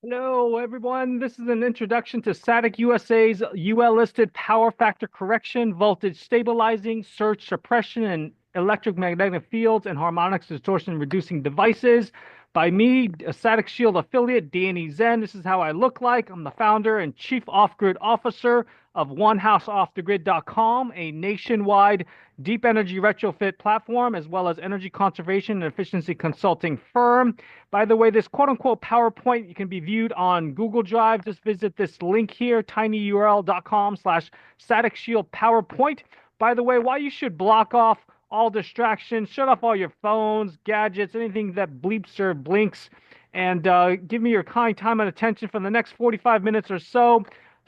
Hello, everyone. This is an introduction to SATIC USA's UL-listed power factor correction, voltage stabilizing, surge suppression, and electromagnetic fields and harmonics distortion reducing devices by me, a SATIC Shield affiliate, Danny Zen. This is how I look like. I'm the founder and chief off-grid officer of OneHouseOffTheGrid.com, a nationwide deep energy retrofit platform, as well as energy conservation and efficiency consulting firm. By the way, this quote unquote PowerPoint can be viewed on Google Drive. Just visit this link here, tinyurl.com/static shield PowerPoint. By the way, why you should block off all distractions, shut off all your phones, gadgets, anything that bleeps or blinks, and give me your kind time and attention for the next 45 minutes or so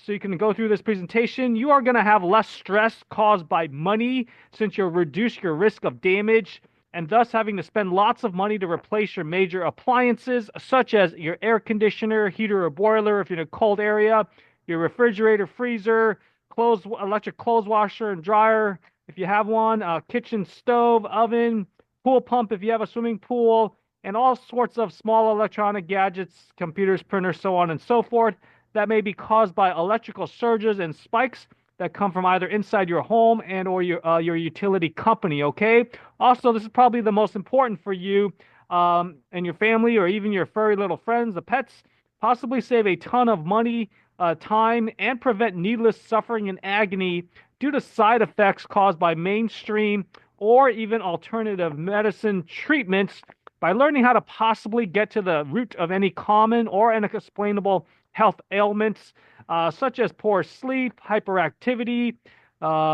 you can go through this presentation. You are going to have less stress caused by money since you'll reduce your risk of damage and thus having to spend lots of money to replace your major appliances, such as your air conditioner, heater, or boiler if you're in a cold area, your refrigerator, freezer, electric clothes washer and dryer if you have one, kitchen stove, oven, pool pump if you have a swimming pool, and all sorts of small electronic gadgets, computers, printers, so on and so forth, that may be caused by electrical surges and spikes that come from either inside your home and or your utility company, okay? Also, this is probably the most important for you and your family or even your furry little friends, the pets, possibly save a ton of money, time, and prevent needless suffering and agony due to side effects caused by mainstream or even alternative medicine treatments by learning how to possibly get to the root of any common or unexplainable health ailments, such as poor sleep, hyperactivity,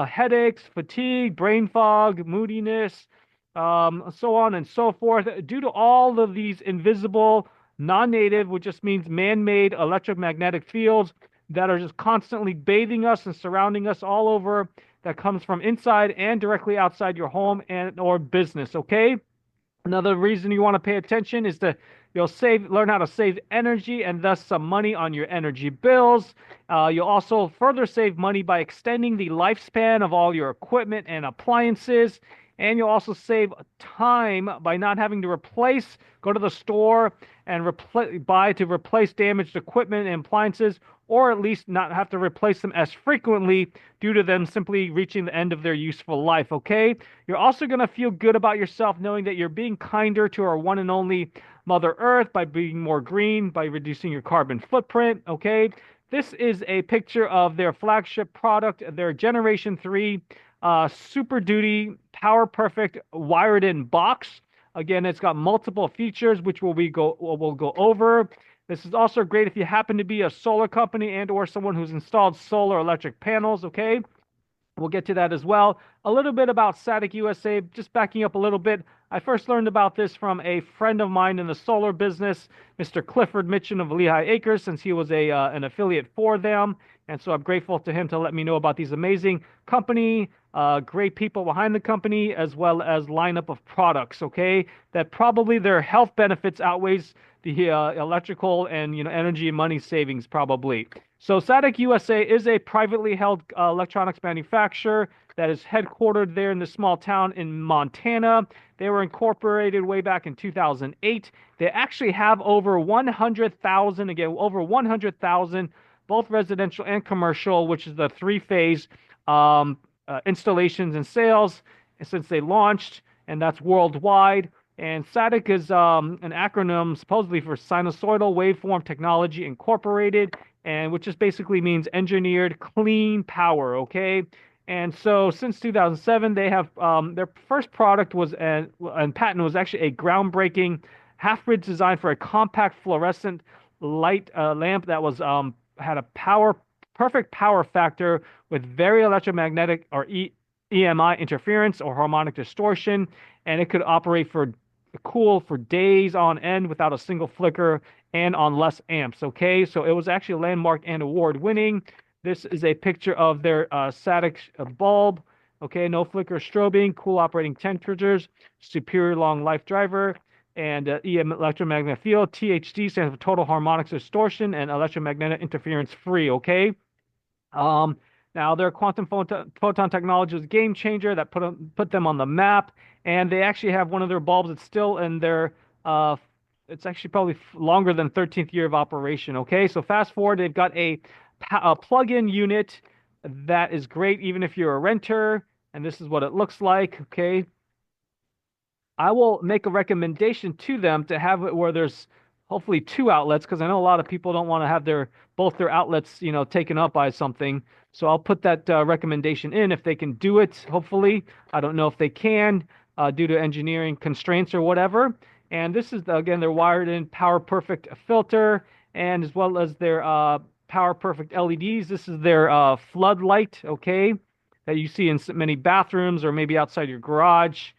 headaches, fatigue, brain fog, moodiness, so on and so forth, due to all of these invisible, non-native, which just means man-made electromagnetic fields that are just constantly bathing us and surrounding us all over, that comes from inside and directly outside your home and or business, okay? Another reason you want to pay attention is you'll learn how to save energy and thus some money on your energy bills. You'll also further save money by extending the lifespan of all your equipment and appliances. And you'll also save time by not having to go to the store and buy to replace damaged equipment and appliances, or at least not have to replace them as frequently due to them simply reaching the end of their useful life, okay? You're also going to feel good about yourself knowing that you're being kinder to our one and only Mother Earth by being more green, by reducing your carbon footprint, okay? This is a picture of their flagship product, their Generation 3 Super Duty Power Perfect wired-in box. Again, it's got multiple features, which we'll go over. This is also great if you happen to be a solar company and or someone who's installed solar electric panels, okay? We'll get to that as well. A little bit about SATIC USA, just backing up a little bit. I first learned about this from a friend of mine in the solar business, Mr. Clifford Mitchin of Lehigh Acres, since he was an affiliate for them. And so I'm grateful to him to let me know about these amazing company, great people behind the company, as well as lineup of products, okay? That probably their health benefits outweighs the electrical and energy and money savings probably. So SATIC USA is a privately held electronics manufacturer that is headquartered there in this small town in Montana. They were incorporated way back in 2008. They actually have over 100,000, again, over 100,000, both residential and commercial, which is the three-phase installations and sales since they launched, and that's worldwide. And SATIC is an acronym supposedly for Sinusoidal Waveform Technology Incorporated, and which just basically means engineered clean power, okay? And so since 2007, they have their first product was and patent was actually a groundbreaking half-bridge design for a compact fluorescent light lamp that was had a perfect power factor with very electromagnetic or EMI interference or harmonic distortion, and it could operate for days on end without a single flicker and on less amps, okay? So it was actually landmark and award winning. This is a picture of their SATIC bulb, okay? No flicker strobing, cool operating temperatures, superior long life driver, and EM electromagnetic field. THD stands for total harmonics distortion and electromagnetic interference free, okay? Now their quantum photon technology is a game changer that put them on the map, and they actually have one of their bulbs that's still in their it's actually probably longer than 13th year of operation. Okay, so fast forward, they've got a plug-in unit that is great even if you're a renter, and this is what it looks like. Okay, I will make a recommendation to them to have it where there's hopefully two outlets, because I know a lot of people don't want to have both their outlets, taken up by something. So I'll put that recommendation in if they can do it. Hopefully, I don't know if they can due to engineering constraints or whatever. And this is again their wired in Power Perfect filter, and as well as their Power Perfect LEDs. This is their floodlight, okay, that you see in many bathrooms or maybe outside your garage.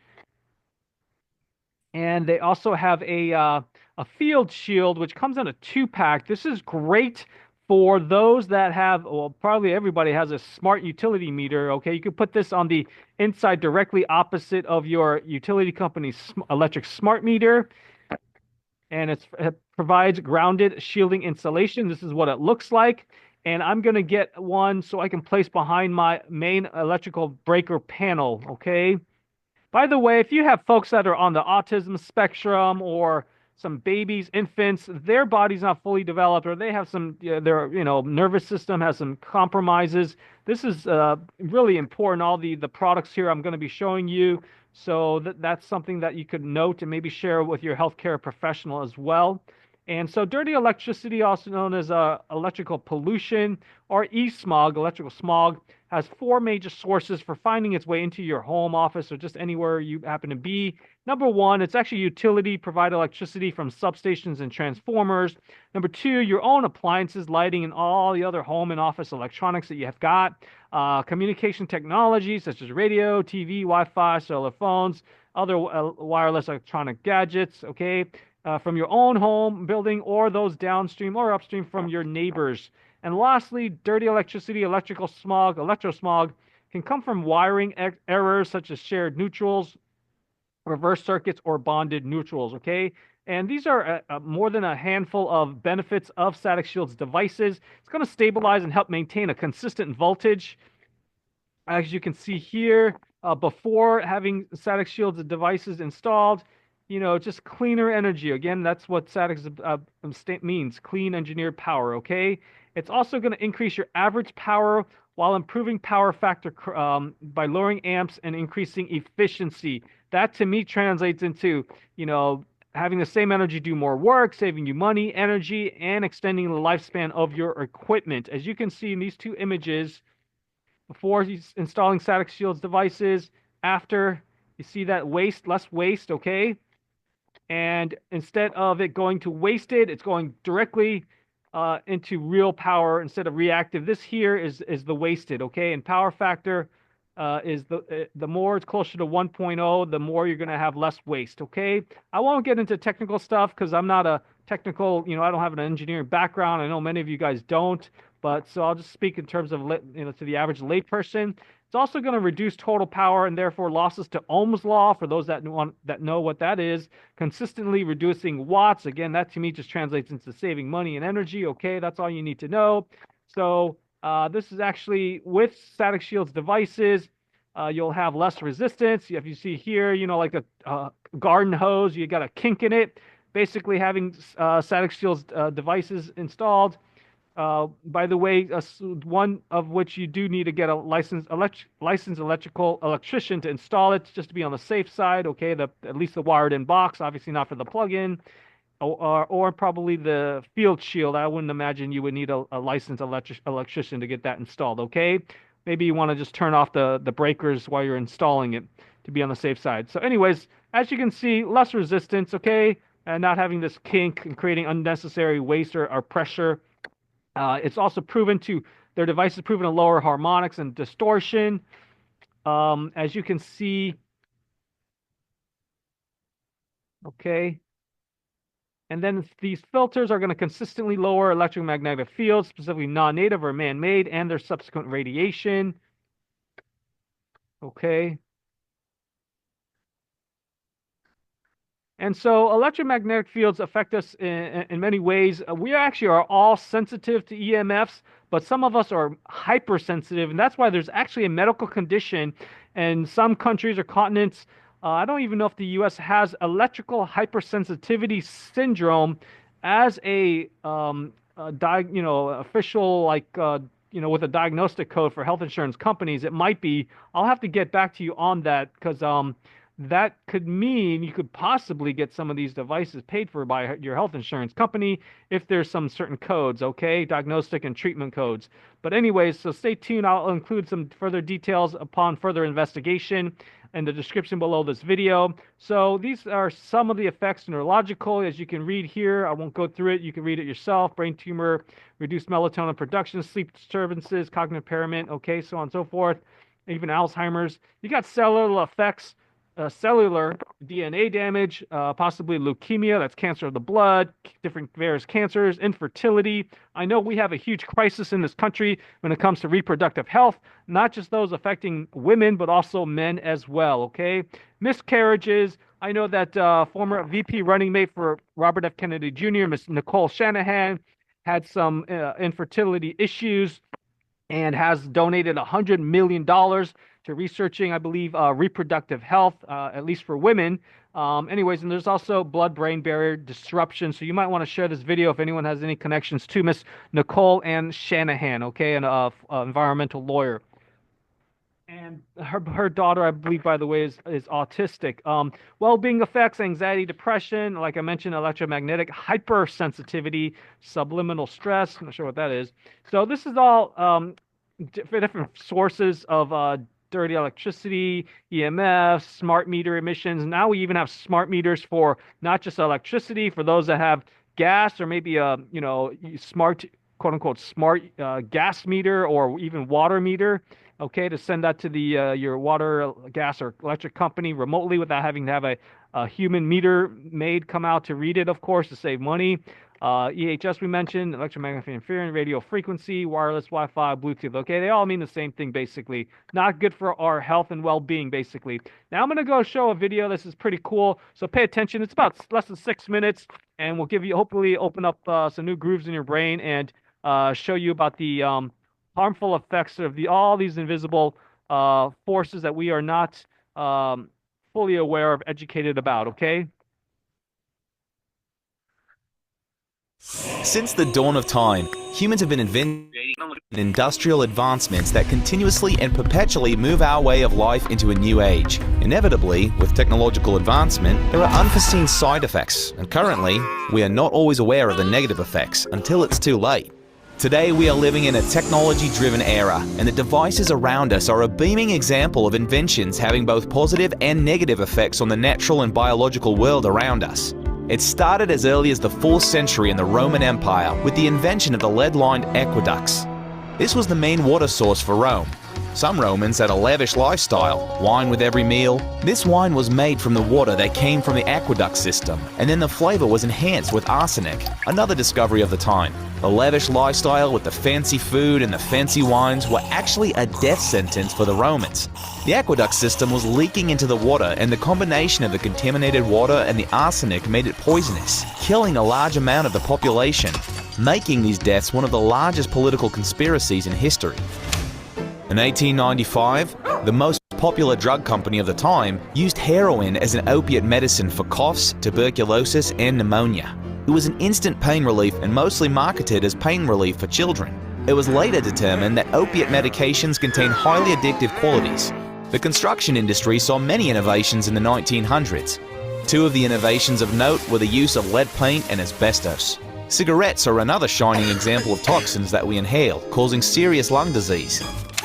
And they also have a field shield, which comes in a 2-pack. This is great for those that have, well, probably everybody has a smart utility meter. Okay, you could put this on the inside directly opposite of your utility company's electric smart meter, and it provides grounded shielding insulation. This is what it looks like. And I'm going to get one so I can place behind my main electrical breaker panel. Okay. By the way, if you have folks that are on the autism spectrum or some babies, infants, their body's not fully developed, or they have their nervous system has some compromises. This is really important. All the products here I'm going to be showing you, so that's something that you could note and maybe share with your healthcare professional as well. And so dirty electricity, also known as electrical pollution or e-smog, electrical smog, has 4 major sources for finding its way into your home, office, or just anywhere you happen to be. Number 1, it's actually utility provide electricity from substations and transformers. Number 2, your own appliances, lighting, and all the other home and office electronics that you have got. Communication technology such as radio, TV, Wi-Fi, cellular phones, other wireless electronic gadgets, okay, from your own home, building, or those downstream or upstream from your neighbors. And lastly, dirty electricity, electrical smog, electrosmog can come from wiring errors such as shared neutrals, reverse circuits, or bonded neutrals, okay? And these are more than a handful of benefits of SATIC Shield's devices. It's going to stabilize and help maintain a consistent voltage. As you can see here, before having SATIC Shield's devices installed, just cleaner energy. Again, that's what SATIC means, clean engineered power, okay? It's also going to increase your average power while improving power factor by lowering amps and increasing efficiency. That to me translates into, having the same energy do more work, saving you money, energy, and extending the lifespan of your equipment. As you can see in these two images, before installing SATIC Shield's devices, after, you see that less waste, okay? And instead of it going to wasted, it's going directly into real power instead of reactive. This here is the wasted, okay? And power factor is the more it's closer to 1.0, the more you're going to have less waste, okay? I won't get into technical stuff because I'm not a technical, I don't have an engineering background. I know many of you guys don't, but so I'll just speak in terms of, to the average layperson. It's also going to reduce total power and therefore losses to Ohm's law for those that know what that is. Consistently reducing watts. Again, that to me just translates into saving money and energy. Okay, that's all you need to know. So this is actually with SATIC Shield's devices. You'll have less resistance. If you see here, like a garden hose, you got a kink in it. Basically, having SATIC Shield's devices installed. By the way, one of which you do need to get a licensed electrical electrician to install it, just to be on the safe side. Okay, at least the wired-in box, obviously not for the plug-in, or probably the field shield. I wouldn't imagine you would need a licensed electrician to get that installed. Okay, maybe you want to just turn off the breakers while you're installing it to be on the safe side. So, anyways, as you can see, less resistance. Okay, and not having this kink and creating unnecessary waste or pressure. It's also their device is proven to lower harmonics and distortion. As you can see, okay. And then these filters are going to consistently lower electromagnetic fields, specifically non-native or man-made, and their subsequent radiation. Okay. And so electromagnetic fields affect us in many ways. We actually are all sensitive to EMFs, but some of us are hypersensitive, and that's why there's actually a medical condition in some countries or continents I don't even know if the U.S. has electrical hypersensitivity syndrome as official, like, with a diagnostic code for health insurance companies. It might be. I'll have to get back to you on that, because that could mean you could possibly get some of these devices paid for by your health insurance company if there's some certain codes, okay? Diagnostic and treatment codes. But anyways, so stay tuned. I'll include some further details upon further investigation in the description below this video. So these are some of the effects neurological, as you can read here. I won't go through it. You can read it yourself. Brain tumor, reduced melatonin production, sleep disturbances, cognitive impairment, okay, so on and so forth. Even Alzheimer's. You got cellular effects, cellular DNA damage, possibly leukemia, that's cancer of the blood, different various cancers, infertility. I know we have a huge crisis in this country when it comes to reproductive health, not just those affecting women, but also men as well, okay? Miscarriages. I know that former VP running mate for Robert F. Kennedy Jr., Miss Nicole Shanahan, had some infertility issues and has donated $100 million to researching, I believe, reproductive health, at least for women. Anyways, and there's also blood-brain barrier disruption. So you might want to share this video if anyone has any connections to Miss Nicole Ann Shanahan, okay, an environmental lawyer. And her daughter, I believe, by the way, is autistic. Well-being effects, anxiety, depression, like I mentioned, electromagnetic hypersensitivity, subliminal stress. I'm not sure what that is. So this is all different sources of dirty electricity, EMFs, smart meter emissions. Now we even have smart meters for not just electricity, for those that have gas, or maybe smart, quote unquote, smart gas meter, or even water meter. Okay, to send that to the your water, gas, or electric company remotely without having to have a human meter maid come out to read it, of course, to save money. EHS we mentioned, electromagnetic interference, radio frequency, wireless, Wi-Fi, Bluetooth. Okay, they all mean the same thing, basically. Not good for our health and well-being, basically. Now I'm going to go show a video. This is pretty cool, so pay attention. It's about less than 6 minutes, and we'll give you, hopefully, open up some new grooves in your brain and show you about the harmful effects of all these invisible forces that we are not fully aware of, educated about, okay? Since the dawn of time, humans have been inventing industrial advancements that continuously and perpetually move our way of life into a new age. Inevitably, with technological advancement, there are unforeseen side effects, and currently, we are not always aware of the negative effects until it's too late. Today we are living in a technology-driven era, and the devices around us are a beaming example of inventions having both positive and negative effects on the natural and biological world around us. It started as early as the 4th century in the Roman Empire with the invention of the lead-lined aqueducts. This was the main water source for Rome. Some Romans had a lavish lifestyle, wine with every meal. This wine was made from the water that came from the aqueduct system, and then the flavor was enhanced with arsenic, another discovery of the time. The lavish lifestyle with the fancy food and the fancy wines were actually a death sentence for the Romans. The aqueduct system was leaking into the water, and the combination of the contaminated water and the arsenic made it poisonous, killing a large amount of the population, making these deaths one of the largest political conspiracies in history. In 1895, the most popular drug company of the time used heroin as an opiate medicine for coughs, tuberculosis, and pneumonia. It was an instant pain relief and mostly marketed as pain relief for children. It was later determined that opiate medications contain highly addictive qualities. The construction industry saw many innovations in the 1900s. Two of the innovations of note were the use of lead paint and asbestos. Cigarettes are another shining example of toxins that we inhale, causing serious lung disease.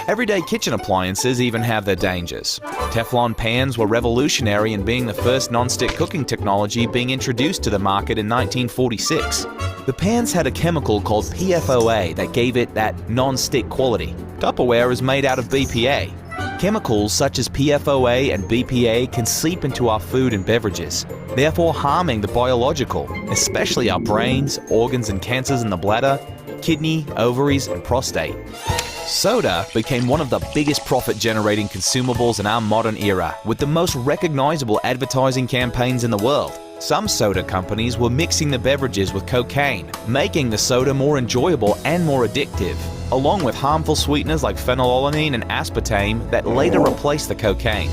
Everyday kitchen appliances even have their dangers. Teflon pans were revolutionary in being the first non-stick cooking technology being introduced to the market in 1946. The pans had a chemical called PFOA that gave it that non-stick quality. Tupperware is made out of BPA. Chemicals such as PFOA and BPA can seep into our food and beverages, therefore harming the biological, especially our brains, organs and cancers in the bladder, kidney, ovaries and prostate. Soda became one of the biggest profit-generating consumables in our modern era, with the most recognizable advertising campaigns in the world. Some soda companies were mixing the beverages with cocaine, making the soda more enjoyable and more addictive, along with harmful sweeteners like phenylalanine and aspartame that later replaced the cocaine.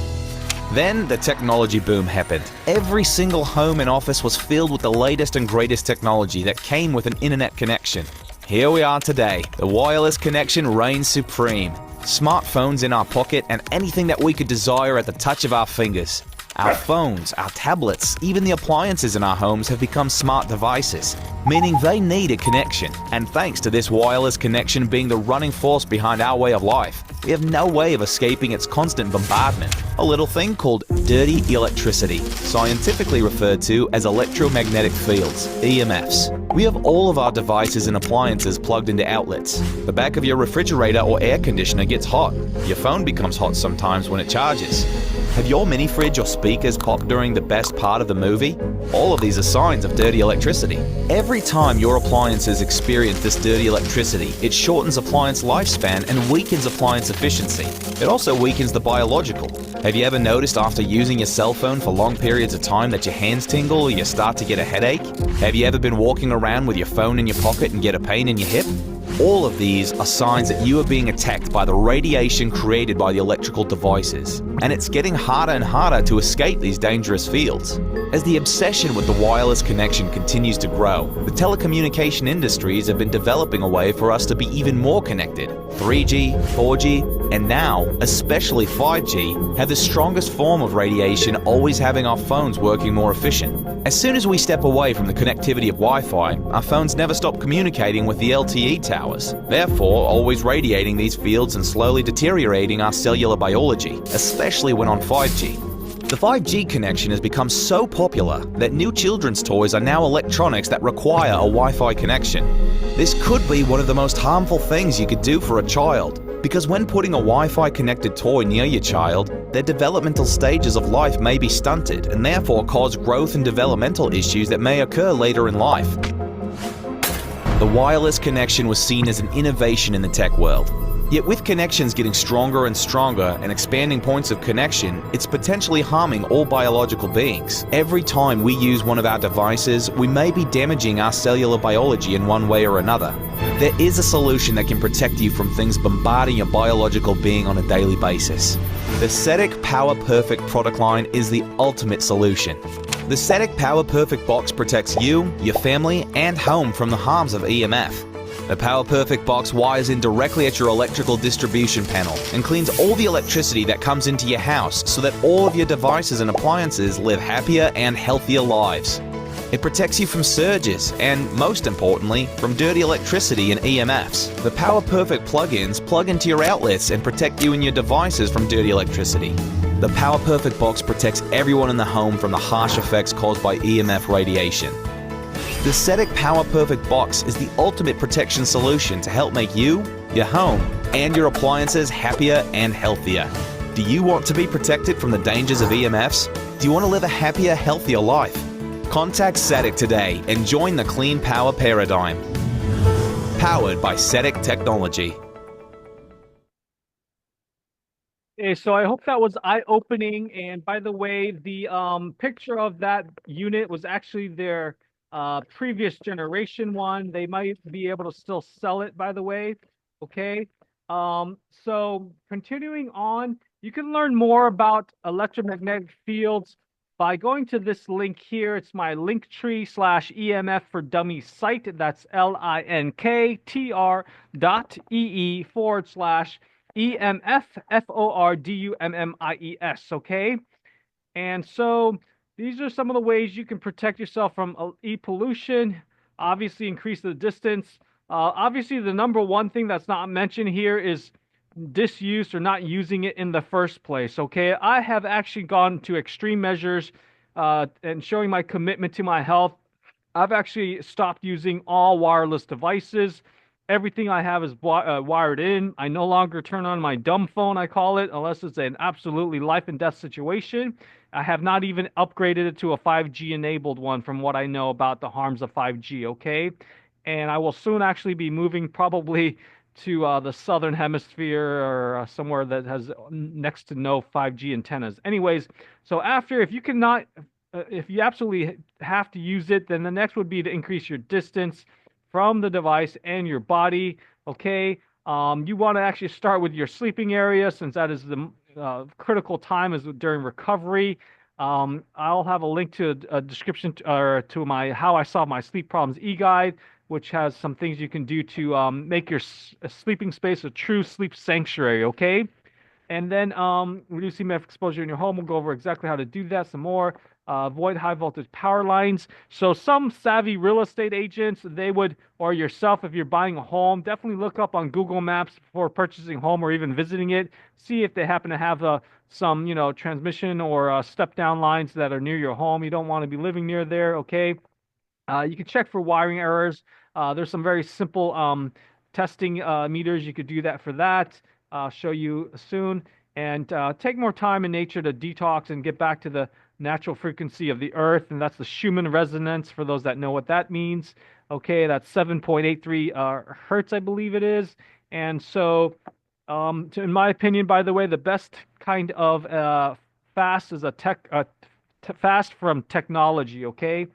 Then the technology boom happened. Every single home and office was filled with the latest and greatest technology that came with an internet connection. Here we are today. The wireless connection reigns supreme. Smartphones in our pocket and anything that we could desire at the touch of our fingers. Our phones, our tablets, even the appliances in our homes have become smart devices, meaning they need a connection. And thanks to this wireless connection being the running force behind our way of life, we have no way of escaping its constant bombardment. A little thing called dirty electricity, scientifically referred to as electromagnetic fields, EMFs. We have all of our devices and appliances plugged into outlets. The back of your refrigerator or air conditioner gets hot. Your phone becomes hot sometimes when it charges. Have your mini fridge or speakers popped during the best part of the movie? All of these are signs of dirty electricity. Every time your appliances experience this dirty electricity, it shortens appliance lifespan and weakens appliance efficiency. It also weakens the biological. Have you ever noticed after using your cell phone for long periods of time that your hands tingle or you start to get a headache? Have you ever been walking around with your phone in your pocket and get a pain in your hip? All of these are signs that you are being attacked by the radiation created by the electrical devices, and it's getting harder and harder to escape these dangerous fields. As the obsession with the wireless connection continues to grow, the telecommunication industries have been developing a way for us to be even more connected. 3G, 4G, and now, especially 5G, have the strongest form of radiation, always having our phones working more efficient. As soon as we step away from the connectivity of Wi-Fi, our phones never stop communicating with the LTE towers, therefore always radiating these fields and slowly deteriorating our cellular biology, especially when on 5G. The 5G connection has become so popular that new children's toys are now electronics that require a Wi-Fi connection. This could be one of the most harmful things you could do for a child, because when putting a Wi-Fi connected toy near your child, their developmental stages of life may be stunted and therefore cause growth and developmental issues that may occur later in life. The wireless connection was seen as an innovation in the tech world. Yet with connections getting stronger and stronger and expanding points of connection, it's potentially harming all biological beings. Every time we use one of our devices, we may be damaging our cellular biology in one way or another. There is a solution that can protect you from things bombarding your biological being on a daily basis. The SATIC Power Perfect product line is the ultimate solution. The SATIC Power Perfect box protects you, your family, and home from the harms of EMF. The Power Perfect box wires in directly at your electrical distribution panel and cleans all the electricity that comes into your house so that all of your devices and appliances live happier and healthier lives. It protects you from surges and, most importantly, from dirty electricity and EMFs. The Power Perfect plugins plug into your outlets and protect you and your devices from dirty electricity. The Power Perfect box protects everyone in the home from the harsh effects caused by EMF radiation. The SATIC Power Perfect box is the ultimate protection solution to help make you, your home, and your appliances happier and healthier. Do you want to be protected from the dangers of EMFs? Do you want to live a happier, healthier life? Contact SATIC today and join the clean power paradigm. Powered by SATIC Technology. Okay, so I hope that was eye-opening. And by the way, the picture of that unit was actually their previous generation one. They might be able to still sell it, by the way. Okay. So continuing on, you can learn more about electromagnetic fields by going to this link here. It's my Linktree/EMF for Dummies site. That's linktr.ee/EMF FORDUMMIES. And so these are some of the ways you can protect yourself from e-pollution. Obviously, increase the distance. Obviously, the number one thing that's not mentioned here is disuse or not using it in the first place. Okay, I have actually gone to extreme measures and showing my commitment to my health. I've actually stopped using all wireless devices. Everything I have is wired in. I no longer turn on my dumb phone, I call it, unless it's an absolutely life and death situation. I have not even upgraded it to a 5G enabled one from what I know about the harms of 5G, okay? And I will soon actually be moving probably to the southern hemisphere or somewhere that has next to no 5G antennas. Anyways, so after, if you cannot, if you absolutely have to use it, then the next would be to increase your distance from the device and your body, okay? You want to actually start with your sleeping area, since that is the critical time is during recovery. I'll have a link to a description or to my How I Solve My Sleep Problems e-guide, which has some things you can do to make your sleeping space a true sleep sanctuary. Okay. And then reduce EMF exposure in your home. We'll go over exactly how to do that some more. Avoid high voltage power lines. So some savvy real estate agents, they would, or yourself, if you're buying a home, definitely look up on Google Maps before purchasing a home or even visiting it. See if they happen to have some, transmission or step down lines that are near your home. You don't want to be living near there, okay? You can check for wiring errors. There's some very simple testing meters. You could do that for that. I'll show you soon. And take more time in nature to detox and get back to the natural frequency of the earth. And that's the Schumann resonance for those that know what that means. Okay, that's 7.83 hertz, I believe it is. And so, in my opinion, by the way, the best kind of fast is a fast from technology, okay?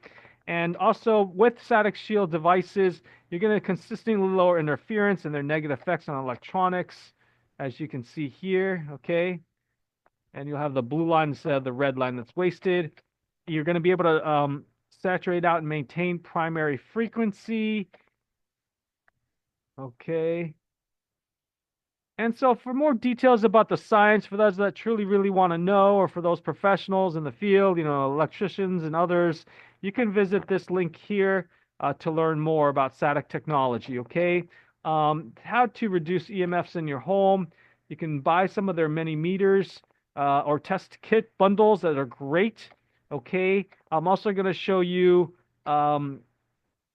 And also with SATIC Shield devices, you're going to consistently lower interference and their negative effects on electronics, as you can see here, okay? And you'll have the blue line instead of the red line that's wasted. You're going to be able to saturate out and maintain primary frequency, okay? And so for more details about the science, for those that truly, really want to know, or for those professionals in the field, electricians and others, you can visit this link here to learn more about SATIC technology, okay? How to reduce EMFs in your home. You can buy some of their many meters or test kit bundles that are great, okay? I'm also going to show you a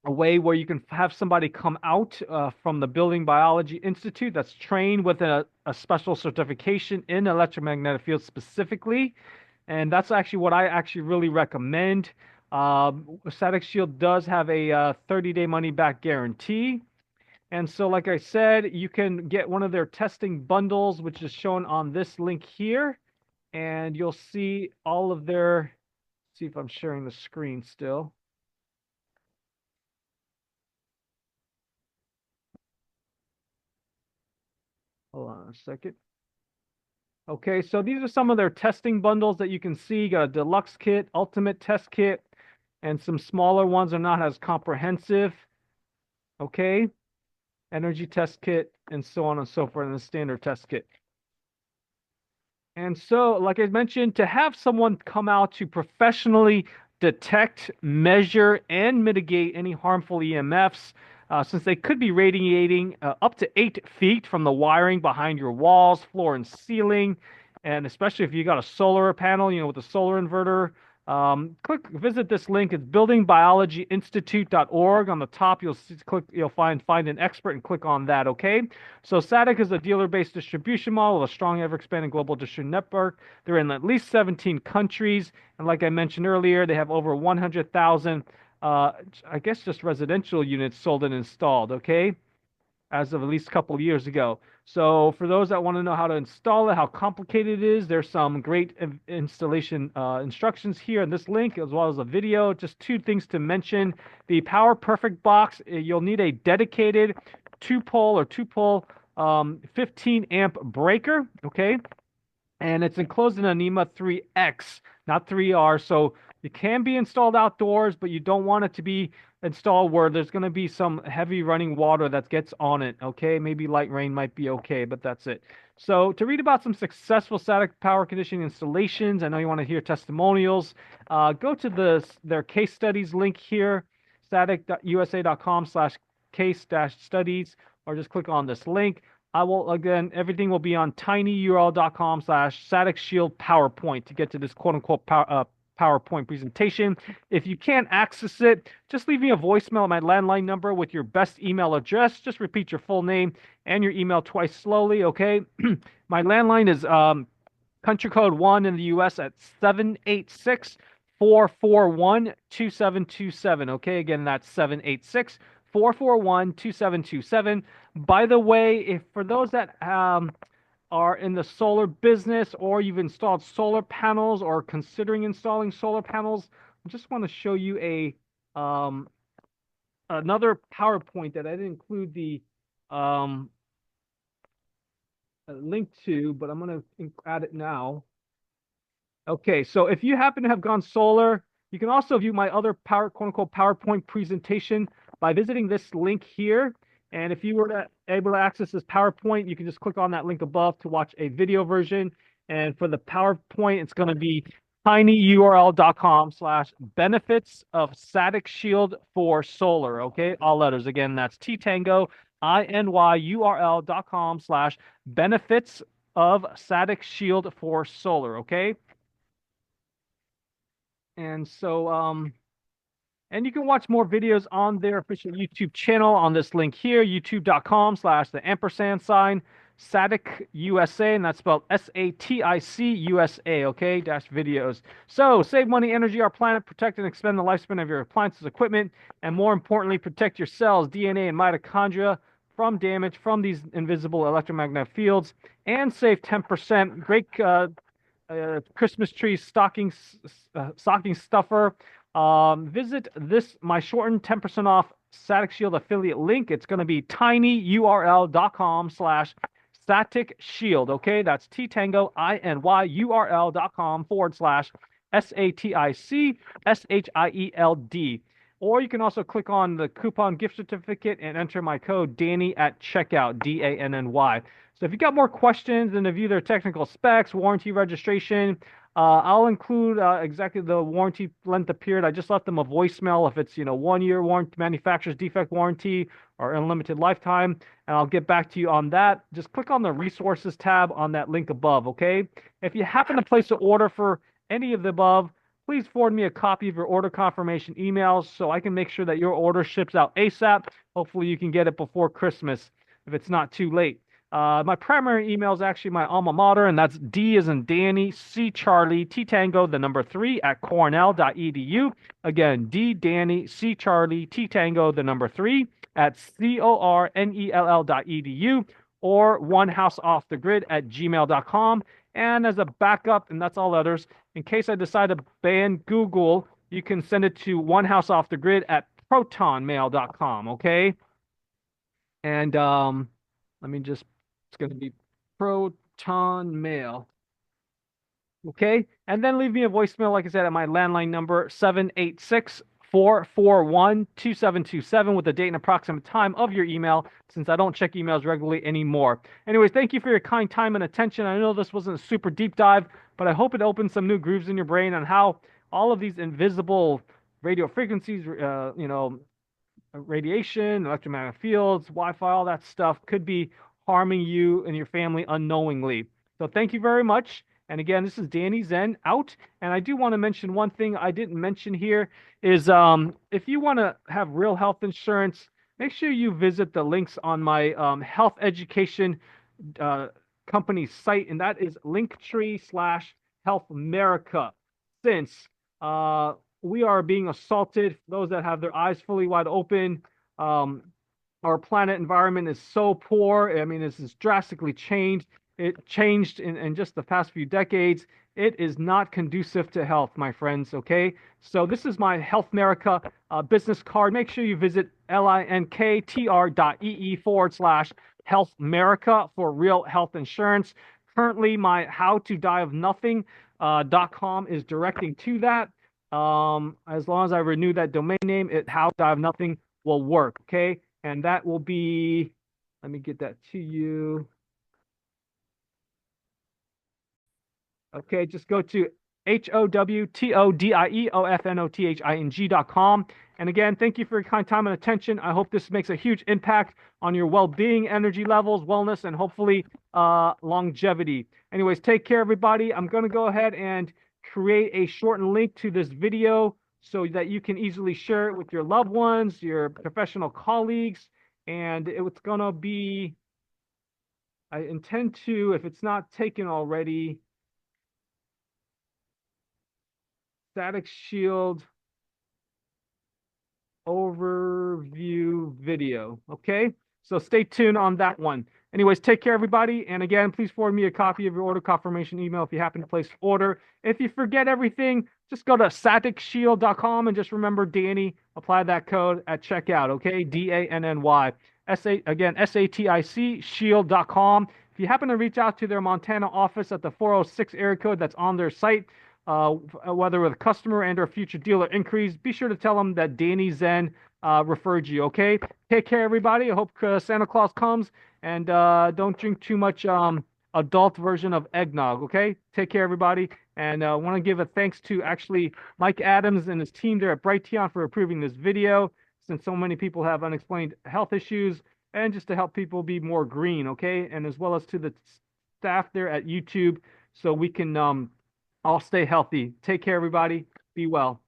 way where you can have somebody come out from the Building Biology Institute that's trained with a special certification in electromagnetic fields specifically. And that's actually what I actually really recommend. SATIC Shield does have a 30-day money-back guarantee. And so, like I said, you can get one of their testing bundles, which is shown on this link here. And you'll see all of their, see if I'm sharing the screen still. Hold on a second. Okay, so these are some of their testing bundles that you can see. You got a deluxe kit, ultimate test kit, and some smaller ones are not as comprehensive. Okay, energy test kit, and so on and so forth, and the standard test kit. And so, like I mentioned, to have someone come out to professionally detect, measure, and mitigate any harmful EMFs, since they could be radiating up to 8 feet from the wiring behind your walls, floor, and ceiling. And especially if you got a solar panel, with a solar inverter, visit this link. It's buildingbiologyinstitute.org. On the top, you'll find an expert and click on that. Okay. So SATIC is a dealer-based distribution model with a strong, ever-expanding global distribution network. They're in at least 17 countries, and like I mentioned earlier, they have over 100,000, I guess, just residential units sold and installed. Okay, as of at least a couple of years ago. So for those that want to know how to install it, how complicated it is, there's some great installation instructions here in this link, as well as a video. Just 2 things to mention. The Power Perfect box, you'll need a dedicated 2-pole 15 amp breaker, okay? And it's enclosed in a NEMA 3X, not 3R. So it can be installed outdoors, but you don't want it to be installed where there's going to be some heavy running water that gets on it, okay? Maybe light rain might be okay, but that's it. So to read about some successful static power conditioning installations, I know you want to hear testimonials, go to their case studies link here, SATIC.usa.com/case-studies, or just click on this link. Everything will be on tinyurl.com/SATIC Shield PowerPoint to get to this quote-unquote PowerPoint presentation. If you can't access it, just leave me a voicemail at my landline number with your best email address. Just repeat your full name and your email twice slowly, okay? My landline is country code 1 in the US at 786-441-2727, okay? Again, that's 786-441-2727. By the way, for those that are in the solar business, or you've installed solar panels or considering installing solar panels, I just want to show you another PowerPoint that I didn't include the link to, but I'm going to add it now. Okay, so if you happen to have gone solar, you can also view my other quote unquote PowerPoint presentation by visiting this link here. And if you were able to access this PowerPoint, you can just click on that link above to watch a video version. And for the PowerPoint, it's going to be tinyurl.com/benefits of SATIC Shield for solar. Okay, all letters. Again, that's T Tango, INYURL.com/benefits of SATIC Shield for solar. Okay. And so, and you can watch more videos on their official YouTube channel on this link here, youtube.com/the SATIC USA, and that's spelled SATIC USA, okay, -videos. So save money, energy, our planet, protect and extend the lifespan of your appliances, equipment, and more importantly, protect your cells, DNA, and mitochondria from damage from these invisible electromagnetic fields, and save 10%. Great Christmas tree stocking stuffer. Visit this my shortened 10% off SATIC Shield affiliate link. It's going to be tinyurl.com/SATIC Shield. Okay, that's T Tango INYURL.com/SATIC SHIELD. Or you can also click on the coupon gift certificate and enter my code Danny at checkout, DANNY. So if you got more questions and to view their technical specs, warranty registration, I'll include exactly the warranty length of period. I just left them a voicemail if it's 1 year warranty, manufacturer's defect warranty, or unlimited lifetime, and I'll get back to you on that. Just click on the resources tab on that link above, okay? If you happen to place an order for any of the above, please forward me a copy of your order confirmation emails so I can make sure that your order ships out ASAP. Hopefully you can get it before Christmas if it's not too late. My primary email is actually my alma mater, and that's D as in Danny, C Charlie, T Tango, the number 3 at cornell.edu. Again, D Danny, C Charlie, T Tango, the number 3 at cornell.edu, or onehouseoffthegrid@gmail.com. And as a backup, and that's all letters, in case I decide to ban Google, you can send it to onehouseoffthegrid@protonmail.com, okay? And let me just, it's going to be Proton Mail. Okay, and then leave me a voicemail, like I said, at my landline number, 786-441-2727, with the date and approximate time of your email, since I don't check emails regularly anymore. Anyways, thank you for your kind time and attention. I know this wasn't a super deep dive, but I hope it opens some new grooves in your brain on how all of these invisible radio frequencies, radiation, electromagnetic fields, Wi-Fi, all that stuff could be harming you and your family unknowingly. So thank you very much. And again, this is Danny Zen out. And I do want to mention one thing I didn't mention here is if you want to have real health insurance, make sure you visit the links on my health education company site, and that is linktree/healthmerica. Since we are being assaulted, those that have their eyes fully wide open, our planet environment is so poor. I mean, this has drastically changed. It changed in just the past few decades. It is not conducive to health, my friends, okay? So this is my Health America business card. Make sure you visit linktr.ee/Health America for real health insurance. Currently, my HowToDieOfNothing.com is directing to that. As long as I renew that domain name, HowToDieOfNothing will work, okay? And that will be, let me get that to you. Okay, just go to HowToDieOfNothing.com. And again, thank you for your kind time and attention. I hope this makes a huge impact on your well-being, energy levels, wellness, and hopefully longevity. Anyways, take care, everybody. I'm going to go ahead and create a shortened link to this video so that you can easily share it with your loved ones, your professional colleagues, and it's going to be, I intend to, if it's not taken already, SATIC Shield overview video. Okay, so stay tuned on that one. Anyways, take care, everybody. And again, please forward me a copy of your order confirmation email if you happen to place an order. If you forget everything, just go to saticshield.com and just remember Danny. Apply that code at checkout. Okay, DANNY. Again, SATIC shield.com. If If you happen to reach out to their Montana office at the 406 area code that's on their site, whether with a customer and or future dealer inquiries, be sure to tell them that Danny Zen referred you, okay? Take care, everybody. I hope Santa Claus comes, and don't drink too much adult version of eggnog, okay? Take care, everybody. And I want to give a thanks to actually Mike Adams and his team there at Brighteon for approving this video, since so many people have unexplained health issues, and just to help people be more green, okay? And as well as to the staff there at YouTube, so we can all stay healthy. Take care, everybody. Be well.